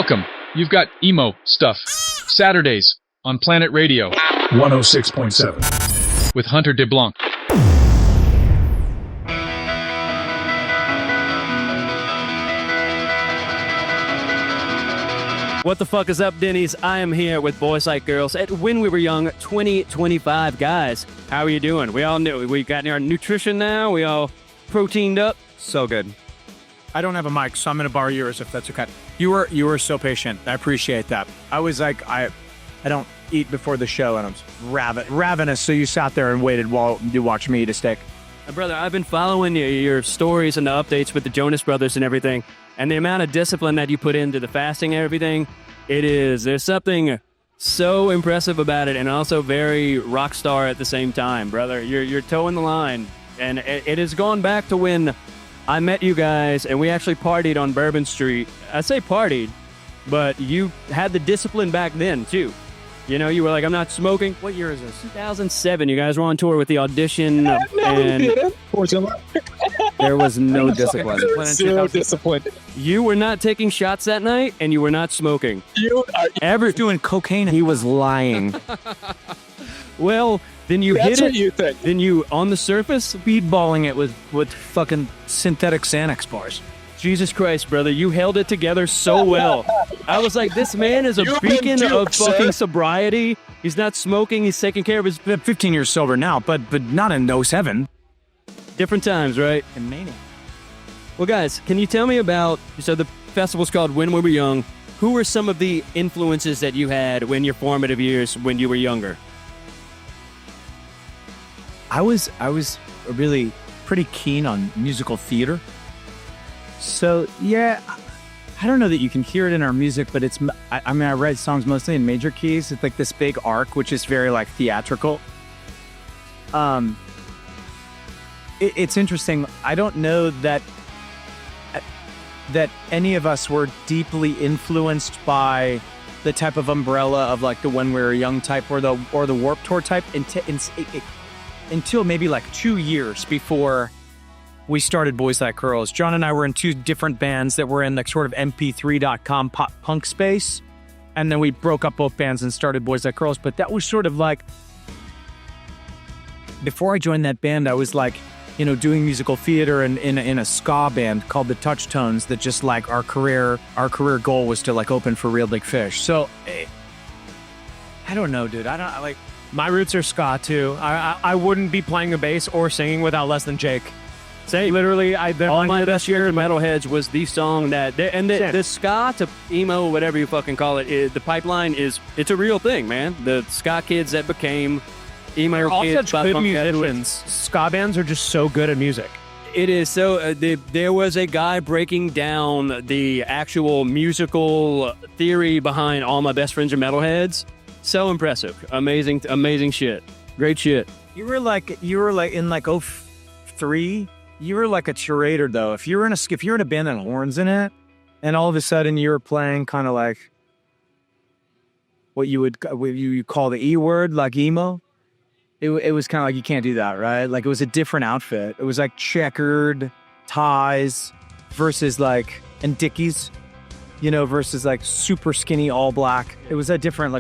Welcome. You've got emo stuff. Saturdays on Planet Radio 106.7 with Hunter deBlanc. What the fuck is up, Denny's? I am here with Boys Like Girls at When We Were Young 2025. Guys, how are you doing? We all knew we got our nutrition now. We all proteined up. So good. I don't have a mic, so I'm going to borrow yours if that's okay. You were so patient. I appreciate that. I was like, I don't eat before the show, and I'm ravenous, so you sat there and waited while you watched me eat a steak. Brother, I've been following your stories and the updates with the Jonas Brothers and everything, and the amount of discipline that you put into the fasting and everything, there's something so impressive about it, and also very rock star at the same time, brother. You're towing the line, and it has gone back to when I met you guys, and we actually partied on Bourbon Street. I say partied, but you had the discipline back then, too. You know, you were like, I'm not smoking. What year is this? 2007. You guys were on tour with the Audition, and there was no discipline. Zero discipline. You were not taking shots that night, and you were not smoking. You are ever doing cocaine? He was lying. Well, then you That's hit what it. you think. Then you, on the surface, Speedballing it with fucking synthetic Xanax bars. Jesus Christ, brother, you held it together so well. I was like, this man is a You've been beacon of duped, fucking sir. sobriety. He's not smoking. He's taking care of his 15 years sober now, but not in 07. different times, right? In Mania. Well, guys, can you tell me about, so the festival's called When We Were Young. Who were some of the influences that you had when your formative years when you were younger? I was really pretty keen on musical theater. So, yeah, I don't know that you can hear it in our music, but I write songs mostly in major keys. It's like this big arc, which is very like theatrical. It's interesting. I don't know that any of us were deeply influenced by the type of umbrella of like the When We Were Young type or the Warped Tour type until maybe like 2 years before we started Boys Like Girls. John and I were in two different bands that were in like sort of mp3.com pop punk space. And then we broke up both bands and started Boys Like Girls. But that was sort of like, before I joined that band, I was like, you know, doing musical theater in a ska band called the Touchtones that just like our career goal was to like open for Real Big Fish. So I don't know, dude. My roots are ska too. I wouldn't be playing the bass or singing without Less Than Jake. Say, Literally, all my best year in Metalheads was the song that, the ska to emo, whatever you fucking call it, the pipeline it's a real thing, man. The ska kids that became emo all kids. such good punk musicians. Ska bands are just so good at music. It is so. There was a guy breaking down the actual musical theory behind All My Best Friends Are Metalheads. So impressive, amazing shit, great shit. You were like in like 03. You were like a curator though. If you're in a band that had horns in it, and all of a sudden you were playing kind of like what you call the E word, like emo. It was kind of like, you can't do that, right? Like, it was a different outfit. It was like checkered ties versus like, and Dickies, you know, versus like super skinny all black. It was a different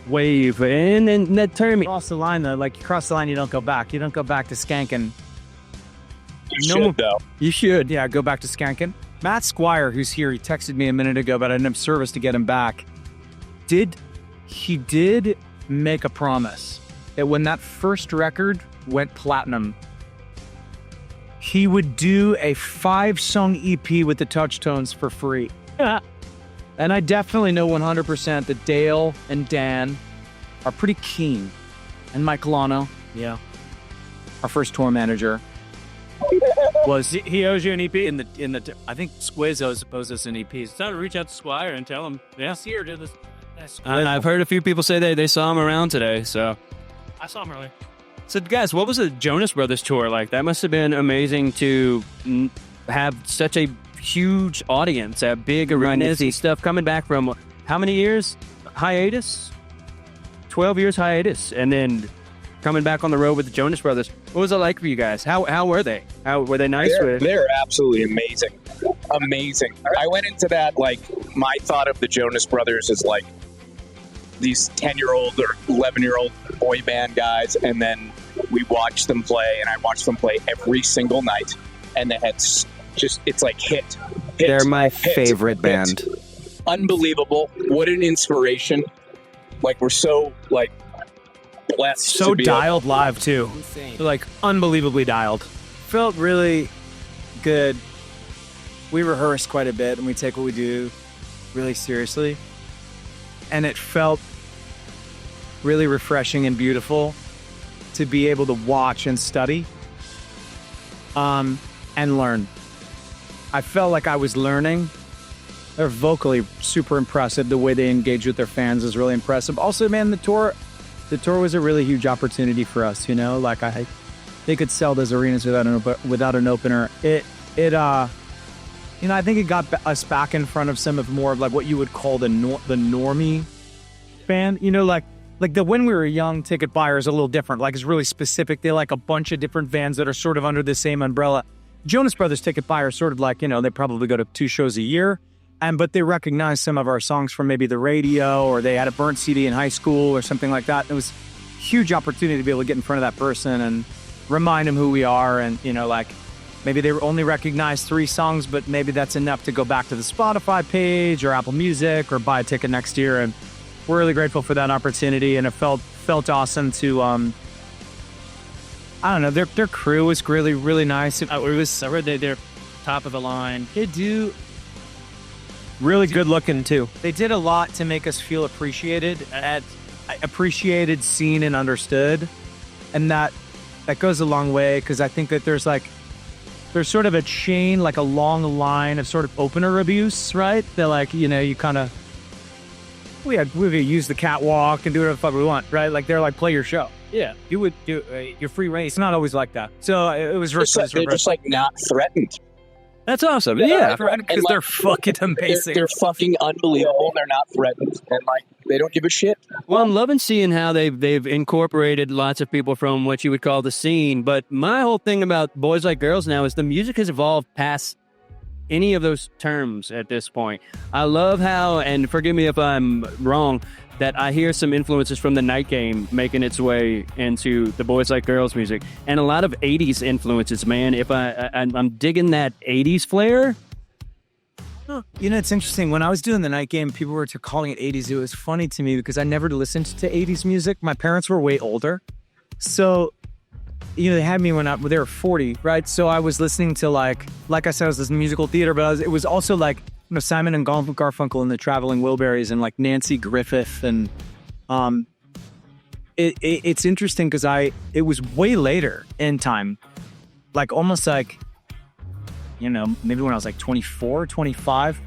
Wave, and then that term. cross the line though. Like, you cross the line, you don't go back. You don't go back to skanking. You should, yeah, go back to skanking. Matt Squire, who's here, he texted me a minute ago, but I didn't have service to get him back. He did make a promise that when that first record went platinum, he would do a 5-song EP with the Touchtones for free. And I definitely know 100% that Dale and Dan are pretty keen. And Mike Lano, yeah, our first tour manager, He owes you an EP. I think Squizzo owes us an EP. It's time to reach out to Squire and tell him, yeah, here, did this. I've heard a few people say they saw him around today, so. I saw him earlier. So, guys, what was the Jonas Brothers tour like? That must have been amazing to have such a huge audience, a big arenas and stuff, coming back from how many years hiatus? 12 years hiatus, and then coming back on the road with the Jonas Brothers. What was it like for you guys? How were they? How were they nice? They're absolutely amazing. amazing. I went into that, like, my thought of the Jonas Brothers is like these 10-year-old or 11-year-old boy band guys, and then we watched them play, and I watched them play every single night, and they had just, it's like hit. They're my favorite band. Unbelievable. What an inspiration. Like, we're so, like, blessed. So to be dialed live, too. Insane. Like, unbelievably dialed. Felt really good. We rehearse quite a bit and we take what we do really seriously. And it felt really refreshing and beautiful to be able to watch and study and learn. I felt like I was learning. They're vocally super impressive. The way they engage with their fans is really impressive. Also, man, the tour was a really huge opportunity for us, you know? Like, they could sell those arenas without an opener. You know, I think it got us back in front of some of more of like what you would call the normie fan. You know, like the When We Were Young ticket buyer is a little different. Like, it's really specific. They like a bunch of different bands that are sort of under the same umbrella. Jonas Brothers ticket buyer is sort of like, you know, they probably go to 2 shows a year, but they recognize some of our songs from maybe the radio, or they had a burnt CD in high school or something like that. It was a huge opportunity to be able to get in front of that person and remind them who we are, and, you know, like, maybe they only recognize 3 songs, but maybe that's enough to go back to the Spotify page or Apple Music or buy a ticket next year. And we're really grateful for that opportunity. And it felt awesome to, I don't know, their crew was really, really nice. I heard they're top of the line. They do. Really good looking, too. They did a lot to make us feel appreciated, seen, and understood. And that goes a long way, because I think that there's sort of a chain, like a long line of sort of opener abuse, right? They're like, you know, you kind of, we could use the catwalk and do whatever the fuck we want, right? Like, they're like, play your show. Yeah. You would do your free reign. It's not always like that. So it was they're just like not threatened. That's awesome. Yeah, because they're fucking amazing. They're fucking unbelievable. They're not threatened, and like, they don't give a shit. Well, I'm loving seeing how they've incorporated lots of people from what you would call the scene. But my whole thing about Boys Like Girls now is the music has evolved past any of those terms at this point. I love how, and forgive me if I'm wrong, that I hear some influences from the Night Game making its way into the Boys Like Girls music, and a lot of 80s influences, man. If I'm digging that 80s flair. You know, it's interesting. When I was doing the Night Game, people were calling it 80s. It was funny to me because I never listened to 80s music. My parents were way older. So, you know, they had me when they were 40, right? So I was listening to, like I said, I was listening to musical theater, but it was also like, you know, Simon and Garfunkel and the Traveling Wilburys and like Nancy Griffith. And it's interesting because it was way later in time, like almost like, you know, maybe when I was like 24, 25.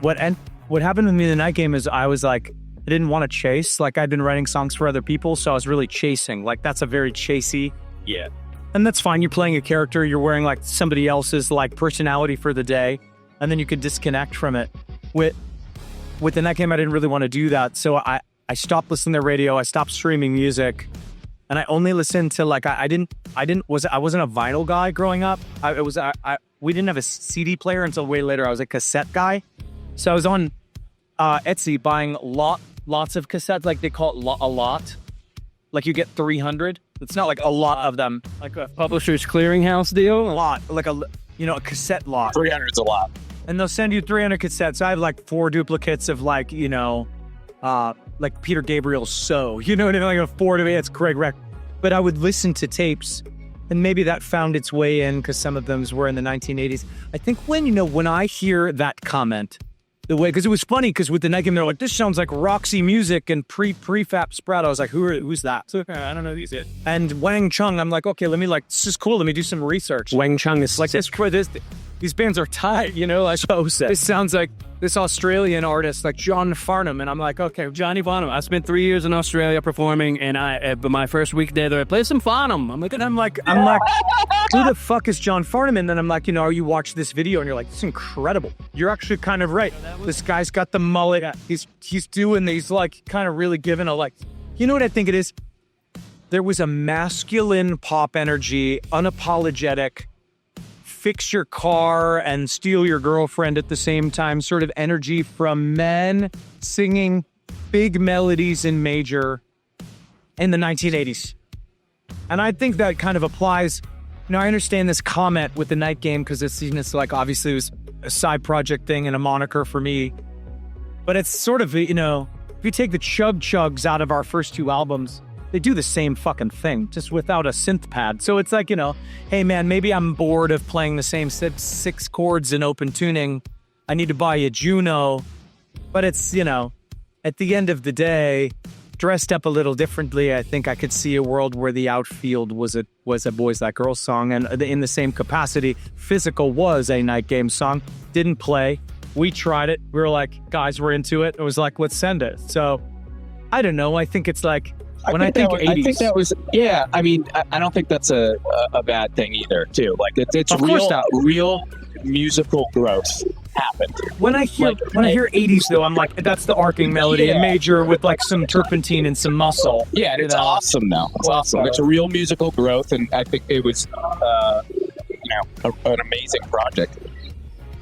What happened with me in the Night Game is I was like, I didn't want to chase. Like, I'd been writing songs for other people, so I was really chasing. Like, that's a very chasey. Yeah. And that's fine. You're playing a character. You're wearing like somebody else's like personality for the day, and then you could disconnect from it. With the Night Game, I didn't really want to do that, so I stopped listening to radio. I stopped streaming music, and I only listened to like I wasn't a vinyl guy growing up. We didn't have a CD player until way later. I was a cassette guy, so I was on Etsy buying lots of cassettes. Like, they call it a lot. Like, you get 300. It's not like a lot of them. Like a Publishers Clearinghouse deal? A lot. Like a cassette lot. 300 is a lot. And they'll send you 300 cassettes. I have like 4 duplicates of like, you know, like Peter Gabriel's So. You know what I mean? Like a 4 to me. It's Craig Reck. But I would listen to tapes, and maybe that found its way in because some of them were in the 1980s. I think when I hear that comment, the way, because it was funny, because with the Night Game, they're like, this sounds like Roxy Music and prefab Sprout. I was like, who's that? So, I don't know these yet. And Wang Chung, I'm like, okay, this is cool. Let me do some research. Wang Chung is like this. These bands are tight, you know. Like, this sounds like this Australian artist, like John Farnham, and I'm like, okay, Johnny Farnham. I spent 3 years in Australia performing, and my first week there, I played some Farnham. I'm like, who the fuck is John Farnham? And then I'm like, you know, you watch this video and you're like, it's incredible. You're actually kind of right. This guy's got the mullet. He's doing these, like, kind of really giving a, like, you know what I think it is? There was a masculine pop energy, unapologetic, fix your car and steal your girlfriend at the same time sort of energy from men singing big melodies in major in the 1980s. And I think that kind of applies. I understand this comment with the Night Game because it's like obviously it was a side project thing and a moniker for me. But it's sort of, if you take the Chug Chugs out of our first two albums, they do the same fucking thing, just without a synth pad. So it's like, hey man, maybe I'm bored of playing the same six chords in open tuning. I need to buy a Juno. But it's, at the end of the day, dressed up a little differently, I think I could see a world where the Outfield was a Boys Like Girls song. And in the same capacity, Physical was a Night Game song. Didn't play. We tried it. We were like, guys, we're into it. It was like, let's send it. So, I don't know. I think it's like, when I think 80s. I think that was, yeah. I mean, I don't think that's a bad thing either, too. Like, it's real musical growth happened. When I hear 80s, though, I'm like, that's the arcing melody in major with like some turpentine and some muscle. Yeah, and it's awesome now. It's awesome. It's a real musical growth, and I think it was, an amazing project.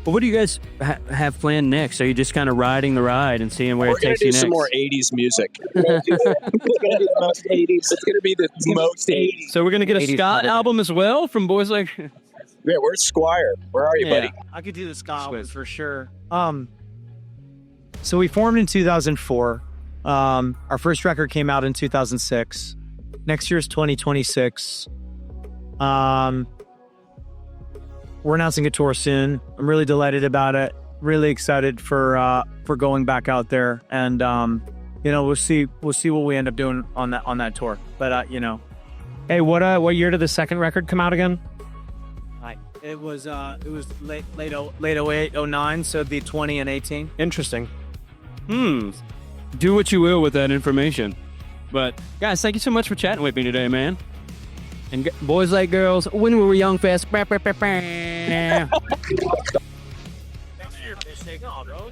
But what do you guys have planned next? Are you just kind of riding the ride and seeing where it takes you next? We're going to do some more 80s music. It's going to be the most 80s. It's going to be the most 80s. So we're going to get a ska album as well from Boys Like... Yeah, where's Squire? Where are you, buddy? I could do the ska album for sure. So we formed in 2004. Our first record came out in 2006. Next year's 2026. We're announcing a tour soon. I'm really delighted about it. Really excited for going back out there, and we'll see what we end up doing on that tour. But hey, what year did the second record come out again? It was late 08, 09, so it'd be 20 and 18. Interesting. Do what you will with that information. But guys, thank you so much for chatting with me today, man. And Boys Like Girls, when we were young, fast. Thanks for your fish take on, bro.